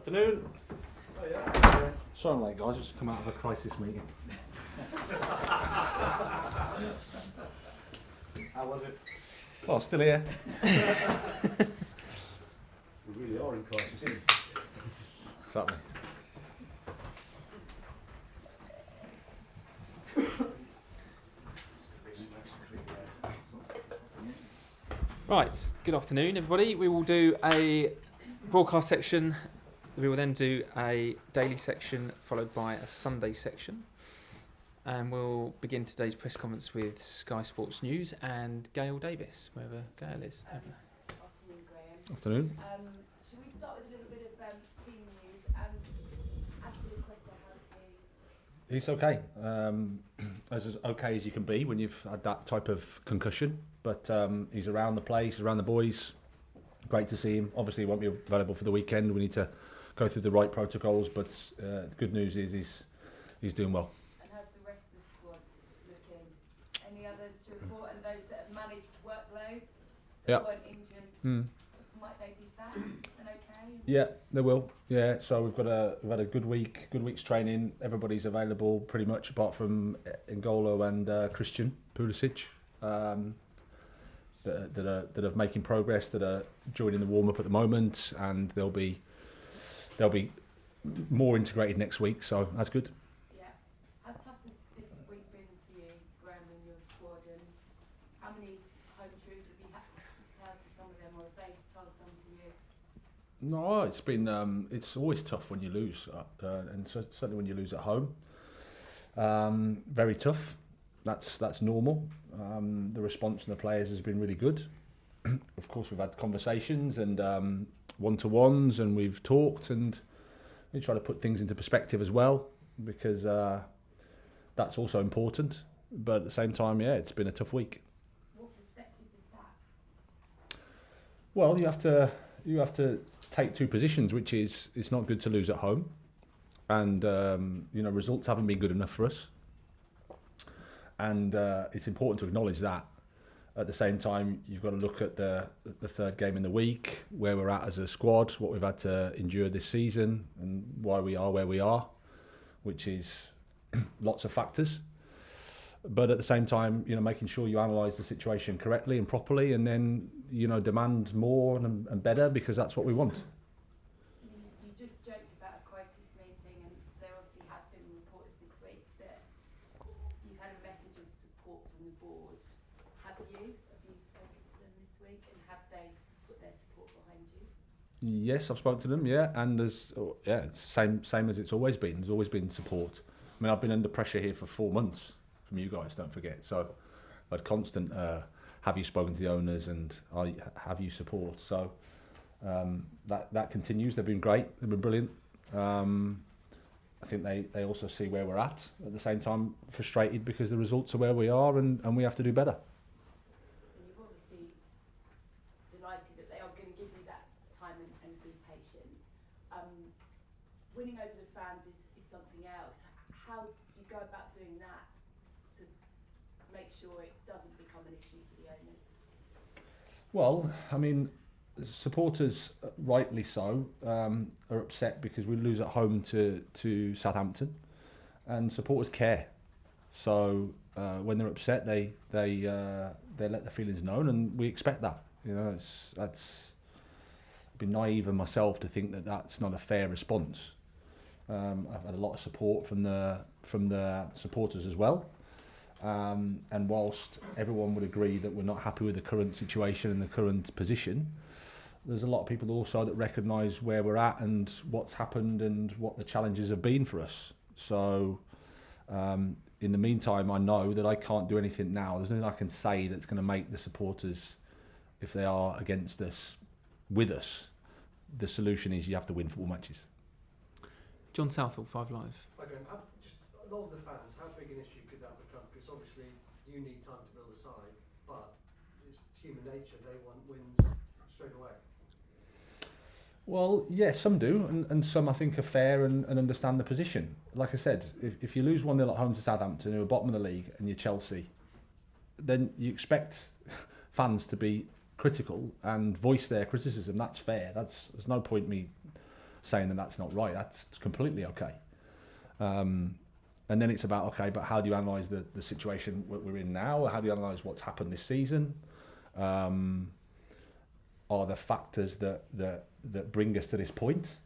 Afternoon. Oh yeah. Sorry I'm late, guys. Just come out of a crisis meeting. How was it? Well, still here. We really are in crisis, aren't we? Certainly. Right, good afternoon everybody. We will do a broadcast section, we will then do a daily section followed by a Sunday section, and we'll begin today's press conference with Sky Sports News and Gail Davis, wherever Gail is. Afternoon, Graham. Afternoon. Should we start with a little bit of team news? Azpilicueta, how's he? He's okay. As okay as you can be when you've had that type of concussion. But he's around the place, around the boys. Great to see him. Obviously, he won't be available for the weekend. We need to go through the right protocols. But the good news is he's doing well. And how's the rest of the squad looking? Any other to report? And those that have managed workloads, that weren't injured, might they be back and okay? Yeah, they will. Yeah, so we've had a good week's training. Everybody's available pretty much, apart from N'Golo and Christian Pulisic. That are making progress, that are joining the warm-up at the moment, and they'll be more integrated next week, so that's good. Yeah. How tough has this week been for you, Graham, and your squad, and how many home truths have you had to tell to some of them, or have they told some to you? No, it's been it's always tough when you lose, and certainly when you lose at home. Very tough. That's normal. The response from the players has been really good. Of course, we've had conversations and one-to-ones, and we've talked, and we try to put things into perspective as well, because that's also important. But at the same time, yeah, it's been a tough week. What perspective is that? Well, you have to take two positions, which is it's not good to lose at home, and results haven't been good enough for us. And it's important to acknowledge that. At the same time, you've got to look at the third game in the week, where we're at as a squad, what we've had to endure this season, and why we are where we are, which is lots of factors. But at the same time, making sure you analyse the situation correctly and properly, and then demand more and better, because that's what we want. You just joked about a crisis meeting, and there obviously have been reports this week that you've had a message of support from the board. Have you spoken to them this week, and have they put their support behind you? Yes, I've spoken to them, and it's the same as it's always been. There's always been support. I mean, I've been under pressure here for 4 months from you guys, don't forget. So I've had constant, have you spoken to the owners, and have you support? So that continues. They've been great. They've been brilliant. I think they also see where we're at the same time, frustrated because the results are where we are, and we have to do better. And you've obviously delighted that they are going to give you that time and be patient. Winning over the fans is something else. How do you go about doing that to make sure it doesn't become an issue for the owners? Well, I mean, supporters, rightly so, are upset because we lose at home to Southampton, and supporters care. So when they're upset, they let their feelings known, and we expect that. That's been naive of myself to think that that's not a fair response. I've had a lot of support from the supporters as well. And whilst everyone would agree that we're not happy with the current situation and the current position, there's a lot of people also that recognise where we're at and what's happened and what the challenges have been for us. So in the meantime, I know that I can't do anything now. There's nothing I can say that's going to make the supporters, if they are against us, with us. The solution is you have to win football matches. John Southall, 5 Live. Okay, just along with the fans, how big an issue could that become? Because obviously you need time to build a side, but it's human nature, they want wins straight away. Well, yeah, some do, and some I think are fair and understand the position. Like I said, if you lose 1-0 at home to Southampton, who are bottom of the league, and you're Chelsea, then you expect fans to be critical and voice their criticism. That's fair. There's no point me saying that that's not right. That's completely okay. And then it's about, okay, but how do you analyse the situation we're in now? How do you analyse what's happened this season? Are there factors that bring us to this point?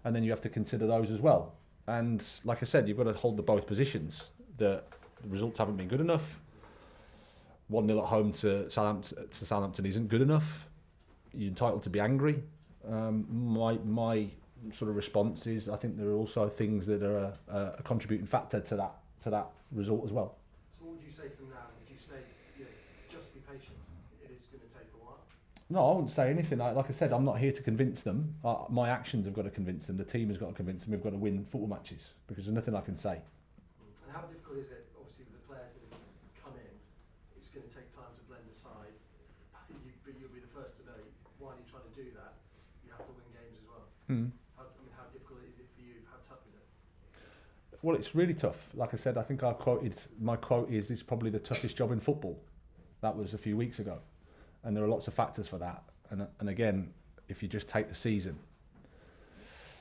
And then you have to consider those as well. And like I said, you've got to hold the both positions. The results haven't been good enough. 1-0 at home to Southampton isn't good enough. You're entitled to be angry. My sort of response is, I think there are also things that are a contributing factor to that result as well. So what would you say to them now? Would you say, just be patient? It is going to take a while. No, I wouldn't say anything. Like I said, I'm not here to convince them. My actions have got to convince them. The team has got to convince them. We've got to win football matches because there's nothing I can say. And how difficult is it, obviously, with the players that have come in? It's going to take time to blend aside. But you'll be the first to know, while you're trying to do that, you have to win games as well. How difficult is it for you? How tough is it? Well, it's really tough. Like I said, I think my quote is, it's probably the toughest job in football. That was a few weeks ago. And there are lots of factors for that. And again, if you just take the season,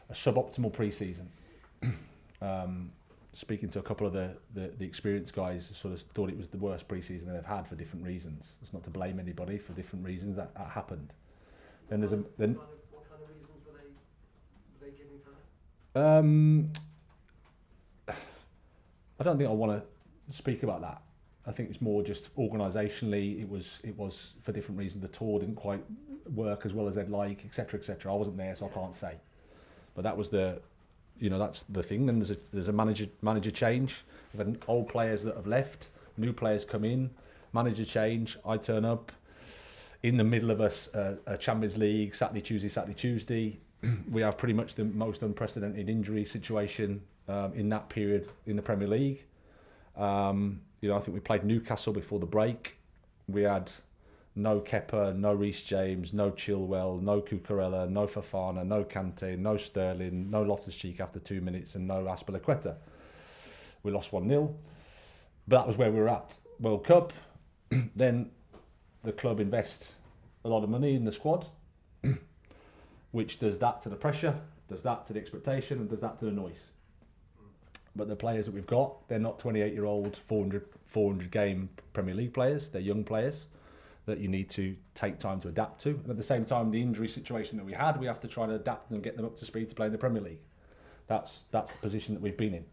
a suboptimal pre-season, speaking to a couple of the experienced guys, sort of thought it was the worst pre-season they've had for different reasons. It's not to blame anybody for different reasons that happened. Then there's What kind of reasons were they giving for that? I don't think I want to speak about that. I think it's more just organisationally, it was for different reasons. The tour didn't quite work as well as they'd like, etc., etc. I wasn't there, so I can't say. But that was that's the thing. Then there's a manager change. We've had old players that have left, new players come in, manager change. I turn up in the middle of a Champions League, Saturday, Tuesday. We have pretty much the most unprecedented injury situation in that period in the Premier League. I think we played Newcastle before the break. We had no Kepa, no Reece James, no Chilwell, no Cucurella, no Fofana, no Kante, no Sterling, no Loftus-Cheek after 2 minutes, and no Azpilicueta. We lost 1-0. But that was where we were at. World Cup. Then the club invest a lot of money in the squad, which does that to the pressure, does that to the expectation, and does that to the noise. But the players that we've got, they're not 28-year-old, 400 game Premier League players. They're young players that you need to take time to adapt to. And at the same time, the injury situation that we had, we have to try to adapt and get them up to speed to play in the Premier League. That's the position that we've been in.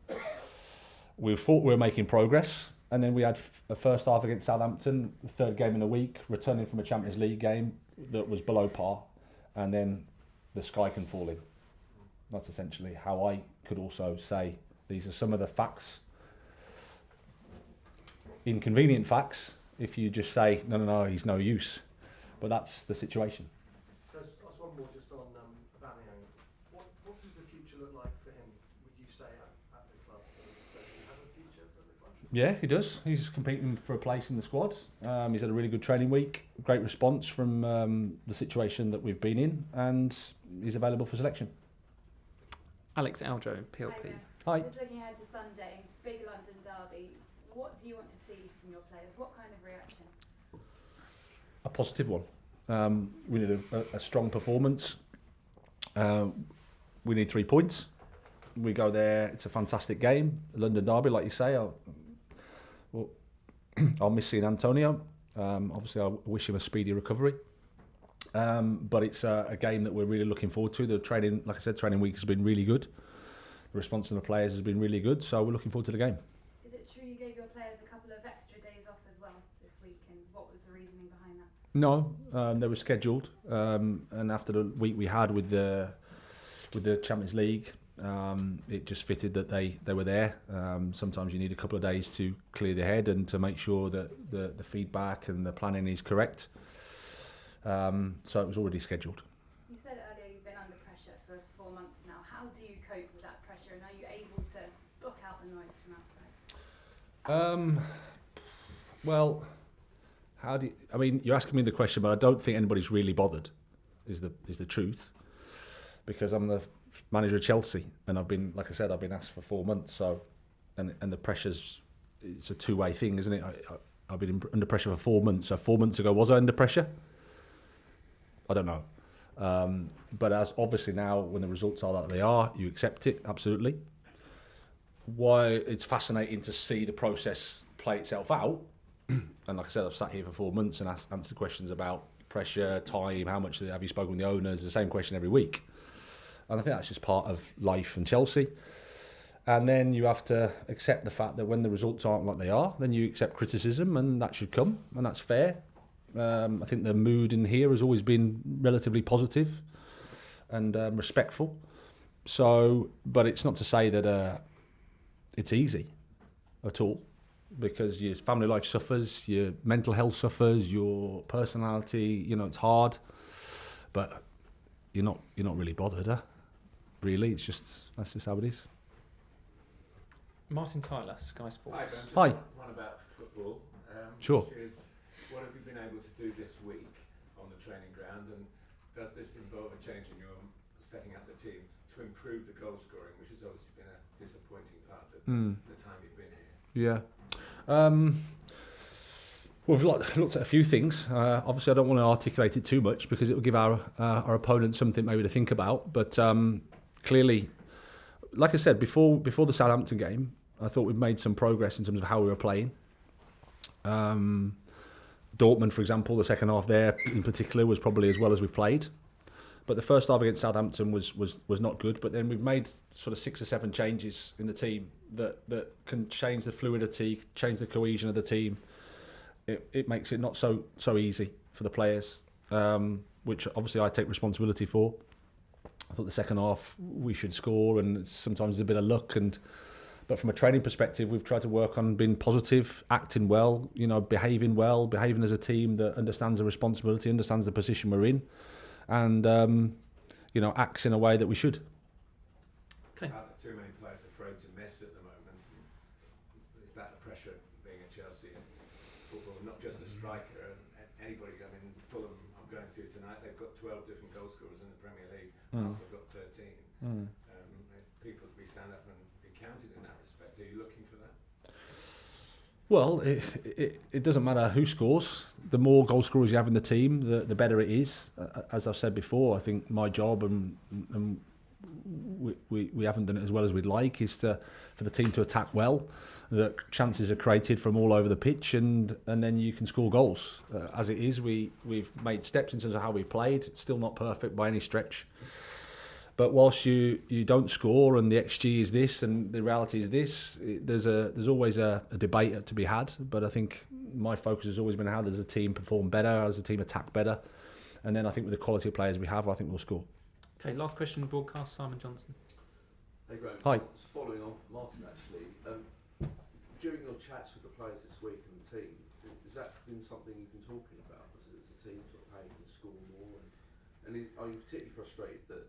We thought we were making progress, and then we had a first half against Southampton, the third game in a week, returning from a Champions League game that was below par, and then the sky can fall in. That's essentially how I could also say these are some of the facts, inconvenient facts, if you just say, no, he's no use. But that's the situation. So I'll ask one more just on Aubameyang. What does the future look like for him, would you say, at the club? Does he have a future for the club? Yeah, he does. He's competing for a place in the squad. He's had a really good training week, great response from the situation that we've been in, and he's available for selection. Alex Aljo, PLP. Hi. Just looking ahead to Sunday, big London derby. What do you want to see from your players? What kind of reaction? A positive one. We need a strong performance. We need 3 points. We go there. It's a fantastic game. London derby, like you say. I'll miss seeing Antonio. Obviously, I wish him a speedy recovery. But it's a game that we're really looking forward to. The training, like I said, training week has been really good. The response from the players has been really good, so we're looking forward to the game. Is it true you gave your players a couple of extra days off as well this week, and what was the reasoning behind that? No, they were scheduled, and after the week we had with the Champions League, it just fitted that they were there. Sometimes you need a couple of days to clear the head and to make sure that the feedback and the planning is correct. So it was already scheduled. You said earlier you've been under pressure for 4 months now. How do you cope with that pressure, and are you able to block out the noise from outside? Well, you're asking me the question, but I don't think anybody's really bothered, is the truth, because I'm the manager of Chelsea, and I've been asked for 4 months, so, and the pressure's, it's a two-way thing, isn't it? I've been under pressure for 4 months, so 4 months ago, was I under pressure? I don't know. But as obviously now, when the results are that they are, you accept it, absolutely. Why it's fascinating to see the process play itself out. And like I said, I've sat here for 4 months and answered questions about pressure, time, how much have you spoken with the owners, the same question every week. And I think that's just part of life and Chelsea. And then you have to accept the fact that when the results aren't like they are, then you accept criticism, and that should come, and that's fair. I think the mood in here has always been relatively positive and respectful. So, but it's not to say that it's easy at all, because your family life suffers, your mental health suffers, your personality, it's hard, but you're not really bothered, really. That's just how it is. Martin Tyler, Sky Sports. Hi. One about football. Sure. Which is, what have you been able to do this week on the training ground, and does this involve a change in your setting up the team to improve the goal scoring, which has obviously been a disappointing part of the time you've been here? Yeah. We've looked at a few things. Obviously, I don't want to articulate it too much because it will give our opponents something maybe to think about. But clearly, like I said, before the Southampton game, I thought we'd made some progress in terms of how we were playing. Dortmund, for example, the second half there in particular was probably as well as we've played. But the first half against Southampton was not good. But then we've made sort of 6 or 7 changes in the team that can change the fluidity, change the cohesion of the team. It makes it not so easy for the players, which obviously I take responsibility for. I thought the second half we should score, and sometimes there's a bit of luck. But from a training perspective, we've tried to work on being positive, acting well, behaving well, behaving as a team that understands the responsibility, understands the position we're in, and acts in a way that we should. Okay. Are too many players afraid to miss at the moment? Is that the pressure being at Chelsea and football? Not just a striker, anybody. I mean, Fulham, I'm going to tonight. They've got 12 different goal scorers in the Premier League. Arsenal have got 13. People to be stand up and be counted in that respect. Are you looking for that? Well, it doesn't matter who scores. The more goal scorers you have in the team, the better it is. As I've said before, I think my job, and we haven't done it as well as we'd like, is for the team to attack well, that chances are created from all over the pitch, and then you can score goals. As it is, we've made steps in terms of how we played. It's still not perfect by any stretch. But whilst you don't score and the XG is this and the reality is this, there's always a debate to be had. But I think my focus has always been how does the team perform better, how does the team attack better, and then I think with the quality of players we have, I think we'll score. Okay, last question, broadcast, Simon Johnson. Hey Graham, Hi. Just following on from Martin actually, during your chats with the players this week and the team, has that been something you've been talking about as a team, sort of how you can score more, and are you particularly frustrated that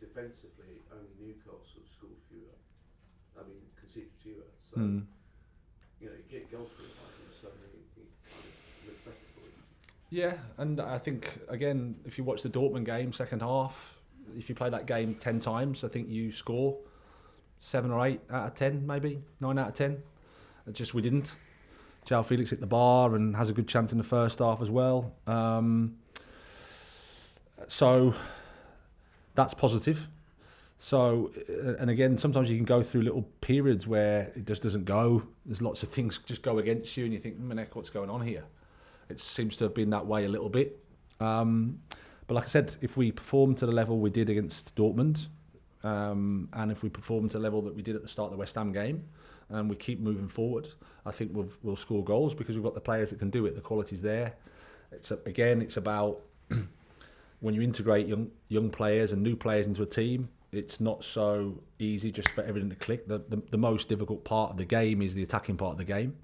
defensively only Newcastle have scored fewer, conceded fewer, so you get goal scoring items, so it kind of looks better for you. Yeah, and I think again, if you watch the Dortmund game second half, if you play that game 10 times, I think you score 7 or 8 out of 10, maybe 9 out of 10. We didn't. João Felix hit the bar and has a good chance in the first half as well. So that's positive. So, and again, sometimes you can go through little periods where it just doesn't go. There's lots of things just go against you, and you think, what's going on here? It seems to have been that way a little bit. But like I said, if we perform to the level we did against Dortmund, and if we perform to the level that we did at the start of the West Ham game, and we keep moving forward, I think we'll score goals because we've got the players that can do it. The quality's there. It's about when you integrate young players and new players into a team, it's not so easy just for everything to click. The most difficult part of the game is the attacking part of the game.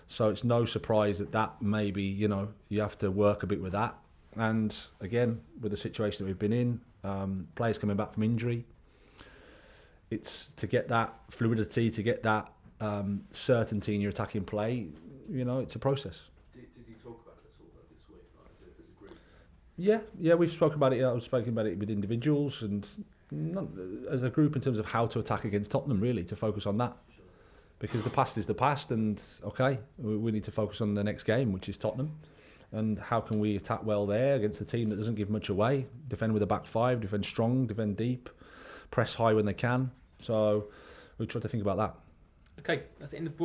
So it's no surprise that maybe, you have to work a bit with that. And again, with the situation that we've been in, players coming back from injury, it's to get that fluidity, to get that certainty in your attacking play, it's a process. Did you talk about it at all this week, as a group? Yeah, we've spoken about it. I've spoken about it with individuals and not as a group in terms of how to attack against Tottenham, really, to focus on that. Sure. Because the past is the past, and okay, we need to focus on the next game, which is Tottenham. and how can we attack well there against a team that doesn't give much away, defend with a back five, defend strong, defend deep, press high when they can. So we try to think about that. Okay, that's the end of